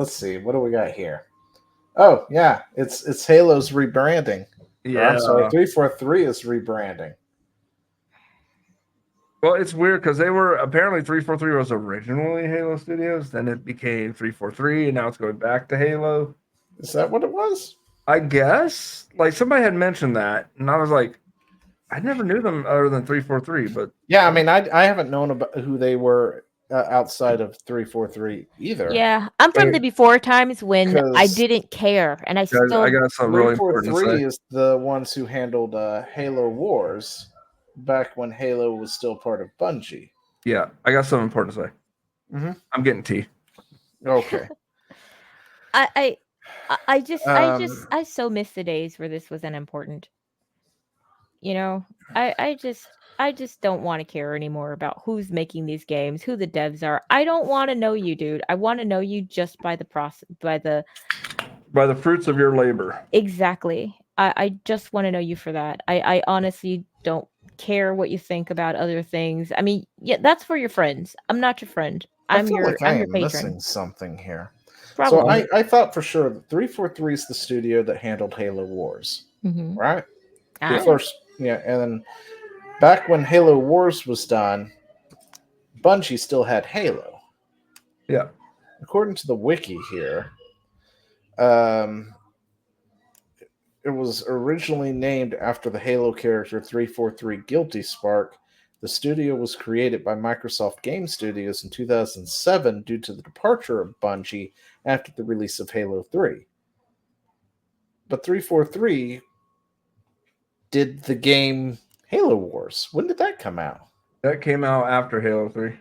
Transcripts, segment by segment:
let's see. What do we got here? Oh, yeah. It's Halo's rebranding. Or I'm sorry, Yeah. 343 is rebranding. Well, it's weird because they were apparently 343 was originally Halo Studios, then it became 343, and now it's going back to Halo. Is that what it was? I guess like somebody had mentioned that, and I was like, I never knew them other than 343, but Yeah, I mean, I haven't known about who they were outside of 343 either. Yeah, I'm from Hey, the before times when I Because didn't care, and I guys, I still got something really important to 343 say. is the ones who handled Halo Wars back when Halo was still part of Bungie. Yeah, I got something important to say. Mm-hmm. I'm getting tea. Okay. I Um, I so miss the days where this was unimportant. You know, I just don't want to care anymore about who's making these games, who the devs are. I don't want to know you, dude. I want to know you just by the process, by the By the fruits of your labor. exactly. I just want to know you for that. I honestly don't care what you think about other things. I mean, yeah, that's for your friends. I'm not your friend. I feel like I I'm your am patron. missing something here. So Probably. I thought for sure that 343 is the studio that handled Halo Wars, Mm-hmm. right? The Ah, first, yeah, and then back when Halo Wars was done, Bungie still had Halo. Yeah. According to the wiki here, um, it was originally named after the Halo character 343 Guilty Spark. The studio was created by Microsoft Game Studios in 2007 due to the departure of Bungie after the release of Halo 3. But 343 did the game Halo Wars. When did that come out? That came out after Halo 3.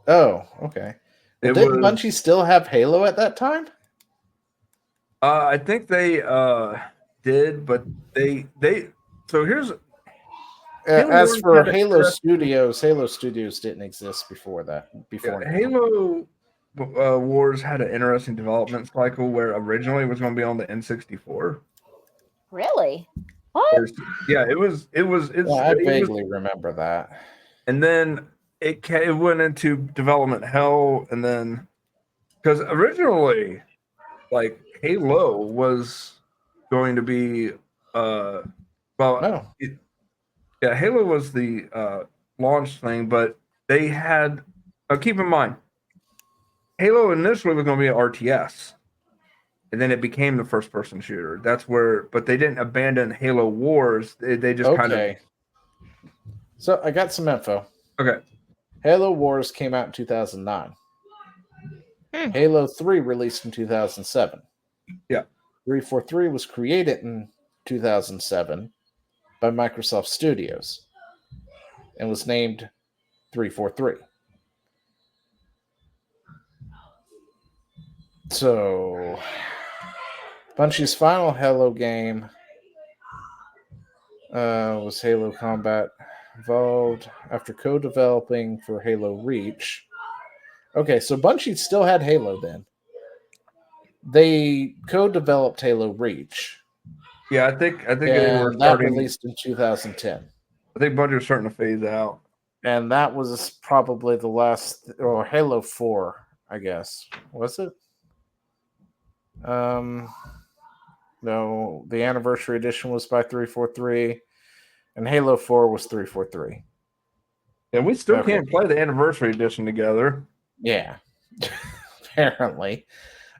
Oh, okay. Well, It didn't was Bungie still have Halo at that time? I think they did, but they so here's Halo As Wars for had an Halo interesting Studios, Halo Studios didn't exist before that. yeah, Before now. Halo Wars had an interesting development cycle where originally it was going to be on the N64. really? What? Yeah, Yeah, I vaguely remember that. and then it went into development hell, and then because originally like Halo was going to be well No. yeah, Halo was the launch thing, but they had keep in mind Halo initially was going to be an RTS, and then it became the first person shooter. That's where, but they didn't abandon Halo Wars. They just kind of Okay. So I got some info. okay. Halo Wars came out in 2009. Halo 3 released in 2007. Yeah. 343 was created in 2007 by Microsoft Studios and was named 343. So, Bungie's final Halo game was Halo Combat Evolved after co-developing for Halo Reach. Okay, so Bungie still had Halo then. They co-developed Halo Reach. Yeah, I think they were And that starting. released in 2010. I think Bungie was starting to phase out. And that was probably the last, or Halo 4, I guess. Was it? No, the anniversary edition was by 343, and Halo 4 was 343. And we still Okay. can't play the anniversary edition together. Yeah, apparently.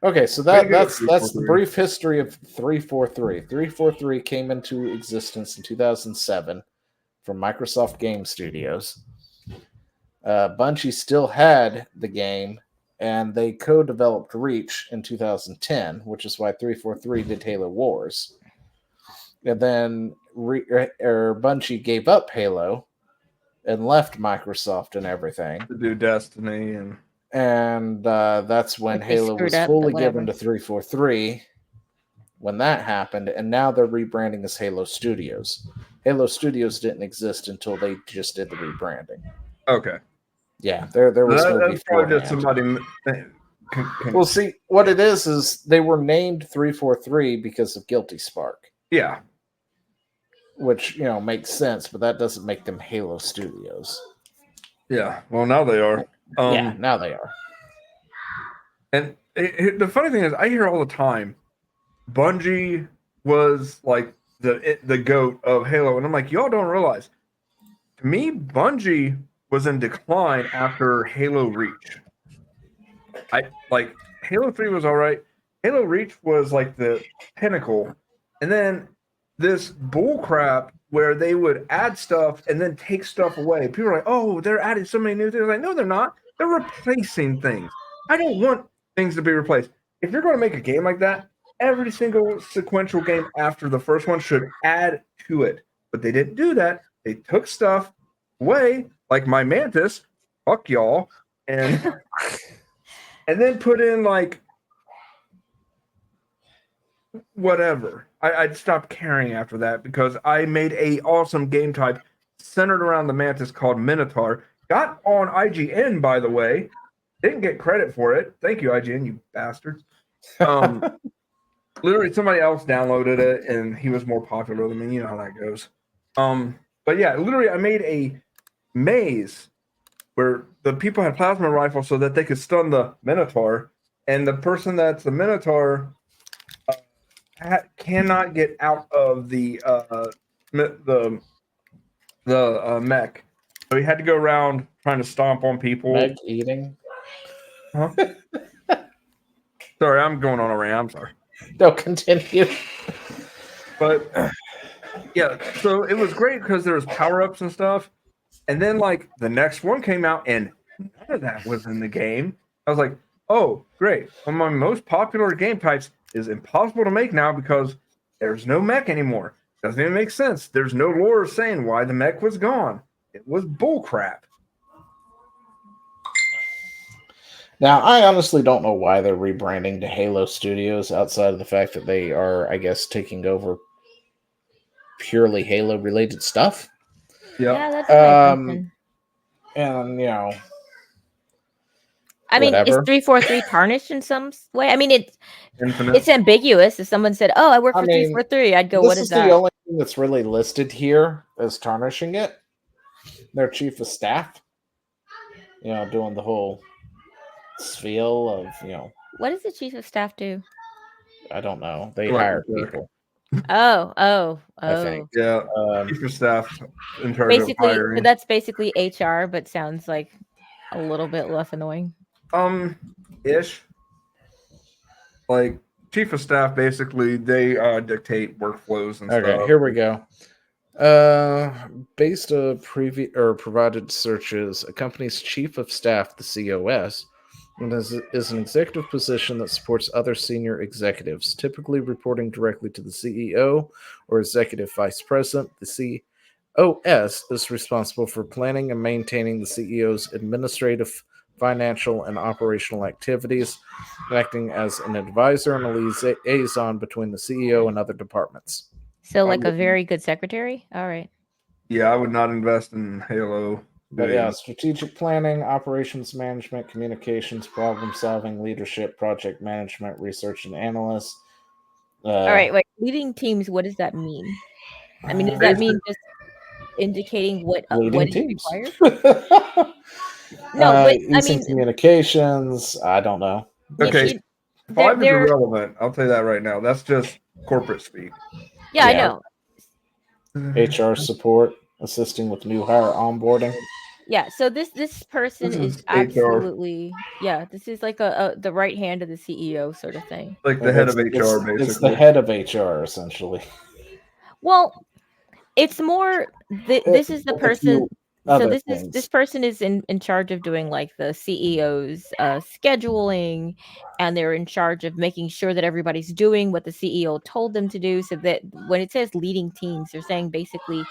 Okay, so that's the brief history of 343. 343 came into existence in 2007 from Microsoft Game Studios. Bungie still had the game, and they co-developed Reach in 2010, which is why 343 did Halo Wars. And then Bungie gave up Halo and left Microsoft and everything to do Destiny, and that's when Halo was fully given to 343 when that happened, and now they're rebranding as Halo Studios. Halo Studios didn't exist until they just did the rebranding. Okay. Yeah, there was no that's probably just somebody. Well, see, what it is they were named 343 because of Guilty Spark. Yeah. Which, makes sense, but that doesn't make them Halo Studios. Yeah, well, now they are. Yeah, now they are. And the funny thing is, I hear all the time, Bungie was like the GOAT of Halo, and I'm like, y'all don't realize. To me, Bungie was in decline after Halo Reach. Halo 3 was all right. Halo Reach was like the pinnacle. And then this bull crap where they would add stuff and then take stuff away. People are like, oh, they're adding so many new things. Like, no, they're not. They're replacing things. I don't want things to be replaced. If you're going to make a game like that, every single sequential game after the first one should add to it. But they didn't do that. They took stuff away, like my Mantis, fuck y'all, and then put in like whatever. I'd stop caring after that because I made a awesome game type centered around the Mantis called Minotaur. Got on IGN, by the way. Didn't get credit for it. Thank you, IGN, you bastards. Literally, somebody else downloaded it, and he was more popular than me. You know how that goes. But yeah, literally, I made a maze where the people had plasma rifles so that they could stun the Minotaur, and the person that's the Minotaur cannot get out of the mech. So he had to go around trying to stomp on people. MEGG eating. Huh? Sorry, I'm going on a rant. I'm sorry. No, continue. But yeah, so it was great because there was power-ups and stuff. And then like the next one came out and none of that was in the game. I was like, oh, great. One of my most popular game types is impossible to make now because there's no mech anymore. Doesn't even make sense. There's no lore saying why the mech was gone. It was bullcrap. Now, I honestly don't know why they're rebranding to Halo Studios outside of the fact that they are, I guess, taking over purely Halo-related stuff. Yep. Yeah, that's my question. And, you know, I mean, is whatever. 343 tarnished in some way? I mean, Infinite. it's ambiguous. If someone said, "Oh, I work for 343," I'd go, "What is that?" This is the only thing that's really listed here as tarnishing it. Their chief of staff, you know, doing the whole spiel of, you know. What does the chief of staff do? I don't know. They hire people. Oh. I think. Yeah. Chief of staff in charge of hiring. So that's basically HR, but sounds like a little bit less annoying. Ish. Like chief of staff, basically, they dictate workflows and stuff. Okay, here we go. Based on provided searches, a company's chief of staff, the COS, is an executive position that supports other senior executives, typically reporting directly to the CEO or executive vice president. The COS is responsible for planning and maintaining the CEO's administrative, financial, and operational activities, acting as an advisor and a liaison between the CEO and other departments. So, like a very good secretary? All right. Yeah, I would not invest in Halo. But yeah, strategic planning, operations management, communications, problem solving, leadership, project management, research and analysts. All right, wait. Leading teams, what does that mean? I mean, does that mean just indicating what is required? No, but I mean communications. I don't know. Okay, 5 is irrelevant. I'll tell you that right now. That's just corporate speak. Yeah, I know. HR support, assisting with new hire onboarding. Yeah, so this person is absolutely this is like the right hand of the CEO sort of thing. Like the head of HR, basically. It's the head of HR, essentially. Well, it's more this is the person. So this person is in charge of doing like the CEO's scheduling, and they're in charge of making sure that everybody's doing what the CEO told them to do. So that when it says leading teams, they're saying basically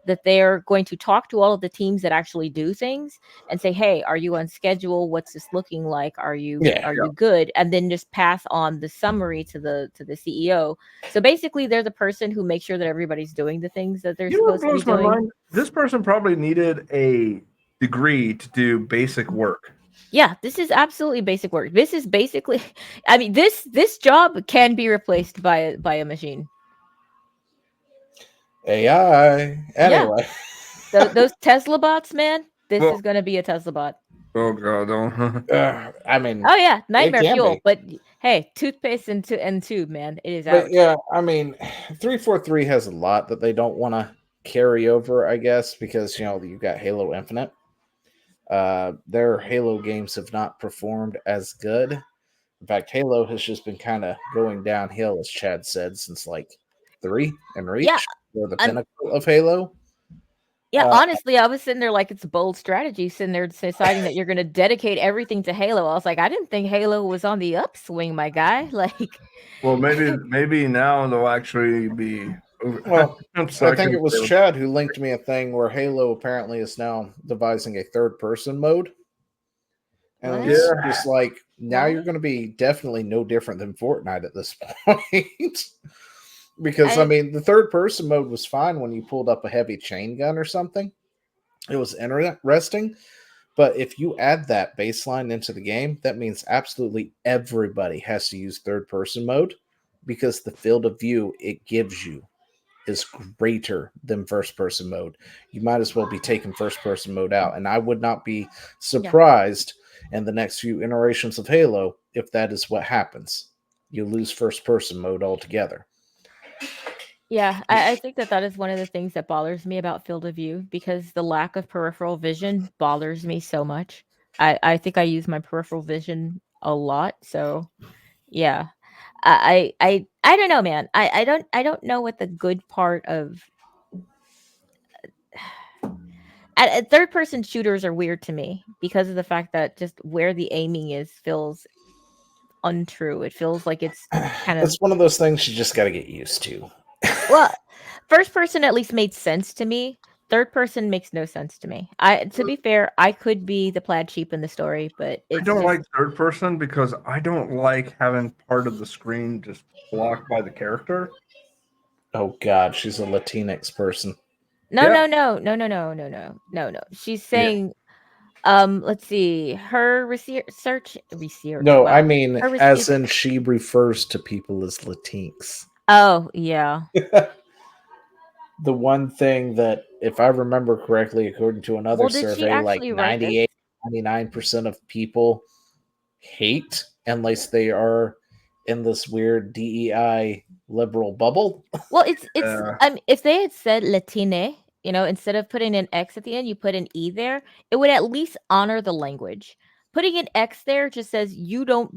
that they're going to talk to all of the teams that actually do things and say, hey, are you on schedule? What's this looking like? Are you good? And then just pass on the summary to the CEO. So basically they're the person who makes sure that everybody's doing the things that they're supposed to be doing. Mind? This person probably needed a degree to do basic work. Yeah, this is absolutely basic work. This is basically, I mean, this job can be replaced by a machine. AI. Anyway. Yeah. Those Tesla bots, man, this is going to be a Tesla bot. Oh god, don't. I mean, Oh yeah, nightmare can fuel. be. But hey, toothpaste and tube, man, it is But out. yeah, I mean, 343 has a lot that they don't want to carry over, I guess, because you've got Halo Infinite. Their Halo games have not performed as good. In fact, Halo has just been kind of going downhill, as Chad said, since like 3 and Yeah, Reach, or the I'm. pinnacle of Halo. Yeah, Uh, honestly, I was sitting there like it's a bold strategy, sitting there deciding that you're going to dedicate everything to Halo. I was like, I didn't think Halo was on the upswing, my guy. Like, Well, maybe now they'll actually be. well, So I I think can. it was Chad who linked me a thing where Halo apparently is now devising a third-person mode. And what? it's Yeah. just like, now What? you're going to be definitely no different than Fortnite at this point. Because, I mean, the third person mode was fine when you pulled up a heavy chain gun or something. It was interesting. But if you add that baseline into the game, that means absolutely everybody has to use third person mode, because the field of view it gives you is greater than first person mode. You might as well be taking first person mode out. And I would not be surprised in the next few iterations of Halo if that is what happens. You lose first person mode altogether. Yeah, I think that is one of the things that bothers me about field of view, because the lack of peripheral vision bothers me so much. I think I use my peripheral vision a lot, so yeah. I don't know, man. I don't know what the good part of third person shooters are weird to me because of the fact that just where the aiming is feels untrue. It feels like it's kind of It's one of those things you just got to get used to. well, first person at least made sense to me. Third person makes no sense to me. To be fair, I could be the plaid sheep in the story, but I it's don't just like third person because I don't like having part of the screen just blocked by the character. Oh God, she's a Latinx person. no, Yeah. no, no, no, no, no, no, no, no, no. She's Yeah. saying, let's see, her research. No, I Wow, mean, her as research. in she refers to people as Latinx. Oh yeah. The one thing that, if I remember correctly, according to another Well, did she survey, like actually write this? 98, 99% of people hate unless they are in this weird DEI liberal bubble. Well, it's Uh, if they had said Latine, instead of putting an X at the end, you put an E there, it would at least honor the language. Putting an X there just says you don't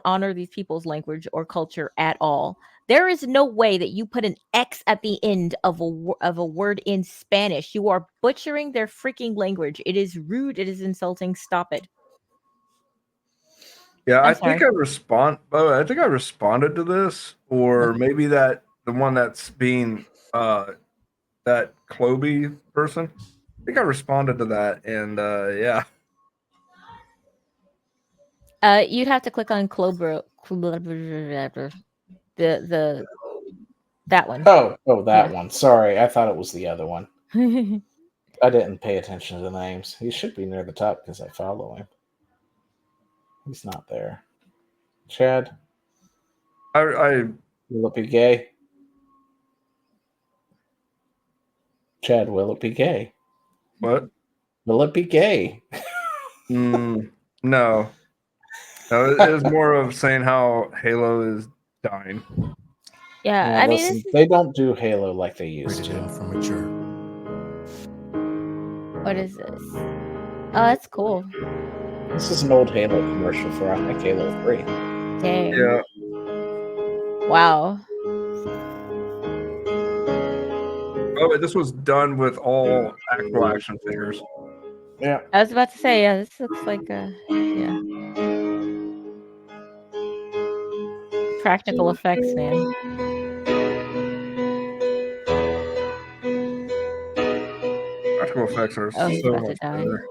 honor these people's language or culture at all. There is no way that you put an X at the end of a word in Spanish. You are butchering their freaking language. It is rude. It is insulting. Stop it. yeah, I'm sorry. I think I responded to this, or maybe that the one that's being that Cloby person. I think I responded to that, and yeah. You'd have to click on Clobro, the that one. Oh, that Yeah. one. Sorry, I thought it was the other one. I didn't pay attention to the names. He should be near the top because I follow him. He's not there. Chad, I will it be gay? Chad, will it be gay? what? Will it be gay? No, no. It is more of saying how Halo is dying. Yeah, Now, I mean, listen, they don't do Halo like they used Rated M to. for mature. what is this? Oh, that's cool. This is an old Halo commercial for, I think, Halo 3. Dang. Yeah. Wow. Oh, this was done with all actual action figures. Yeah. I was about to say, yeah, this looks like yeah. Practical effects, man. Practical effects are Oh, he's so about to much die. better.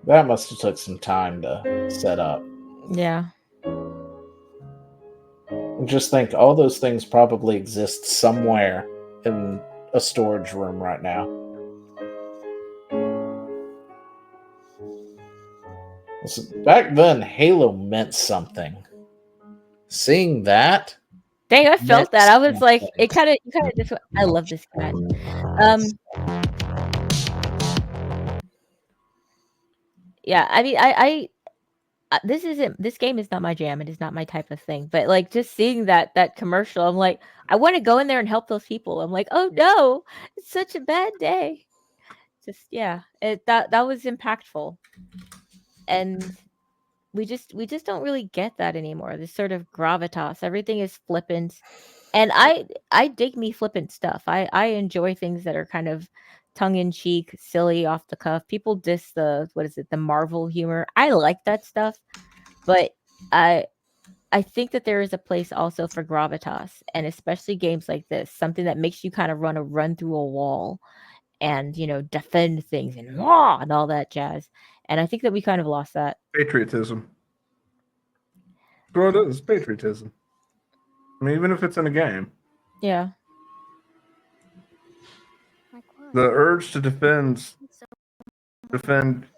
That must have took some time to set up. Yeah. Just think, all those things probably exist somewhere in a storage room right now. Listen, back then, Halo meant something. Seeing that, Dang, I felt that. I was like, something. you kind of just. I love this cat. Yeah, I mean, this game is not my jam. It is not my type of thing. But like just seeing that commercial, I'm like, I want to go in there and help those people. I'm like, oh no, it's such a bad day. Just yeah, that was impactful, and we just don't really get that anymore. This sort of gravitas, everything is flippant, and I dig me flippant stuff. I enjoy things that are kind of tongue in cheek, silly, off the cuff. People diss the Marvel humor. I like that stuff, but I I think that there is a place also for gravitas, and especially games like this, something that makes you kind of run through a wall and defend things and wah and all that jazz. And I think that we kind of lost that. Patriotism. Well, it is patriotism. I mean, even if it's in a game. Yeah. The urge to defend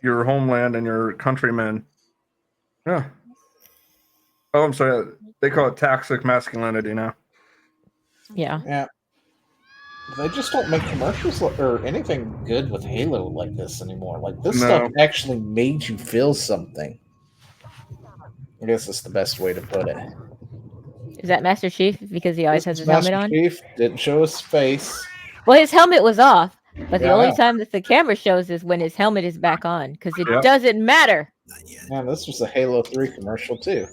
your homeland and your countrymen. Yeah. Oh, I'm sorry. They call it toxic masculinity now. Yeah. Yeah. They just don't make commercials or anything good with Halo like this anymore. Like, this stuff actually made you feel something. I guess that's the best way to put it. Is that Master Chief because he always has his helmet on? Master Chief didn't show his face. Well, his helmet was off, but the only time that the camera shows is when his helmet is back on, because it doesn't matter. Man, this was a Halo 3 commercial too.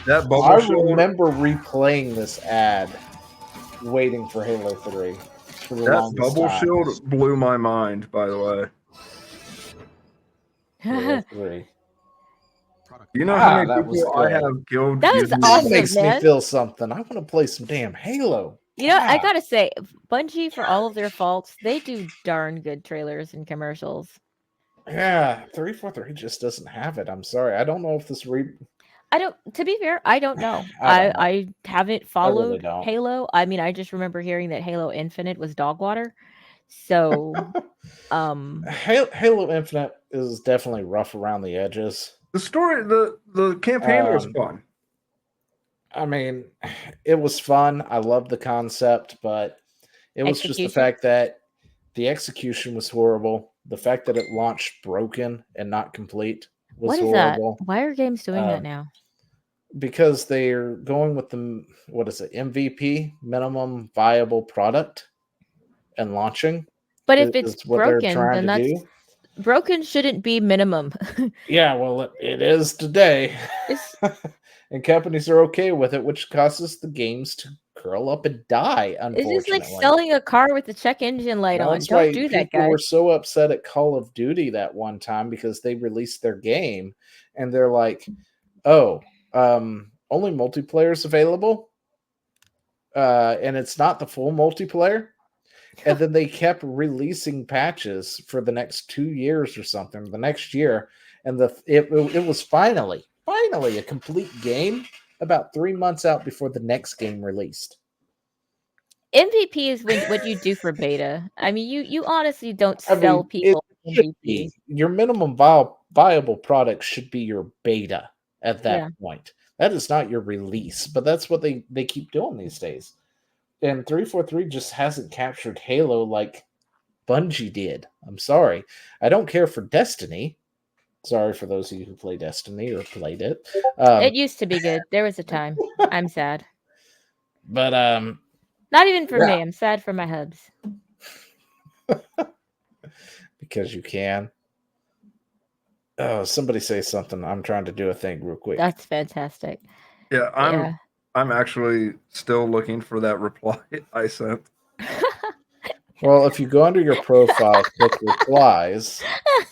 That bubble I shield. remember replaying this ad, waiting for Halo 3. That bubble shield blew my mind, by the way. Halo 3. You know how many people I have killed? That was awesome, makes man. me feel something. I want to play some damn Halo. You know, I gotta say, Bungie, for all of their faults, they do darn good trailers and commercials. Yeah, 343 just doesn't have it. I'm sorry. I don't know if this to be fair, I don't know. I haven't followed Halo. I mean, I just remember hearing that Halo Infinite was dog water. So Halo Infinite is definitely rough around the edges. The story, the campaign was fun. I mean, it was fun. I loved the concept, but it was just the fact that the execution was horrible. The fact that it launched broken and not complete was horrible. That? Why are games doing that now? Because they're going with the, MVP, minimum viable product, and launching. But if it's broken, then that's broken shouldn't be minimum. Yeah, well, it is today. And companies are okay with it, which causes the games to curl up and die, unfortunately. It's just like selling a car with the check engine light on. Don't do that, guys. People were so upset at Call of Duty that one time because they released their game, and they're like, oh, only multiplayer is available, and it's not the full multiplayer. And then they kept releasing patches for the next 2 years or something, the next year, and it was finally a complete game about 3 months out before the next game released. MVP is what you do for beta. I mean, you honestly don't sell people MVP. Your minimum viable product should be your beta at that point. That is not your release, but that's what they keep doing these days. And 343 just hasn't captured Halo like Bungie did. I'm sorry. I don't care for Destiny. Sorry for those of you who play Destiny or played it. It used to be good. There was a time. I'm sad. But not even for me. I'm sad for my hubs. Because you can. Oh, somebody say something. I'm trying to do a thing real quick. That's fantastic. Yeah, I'm actually still looking for that reply I sent. Well, if you go under your profile, click replies,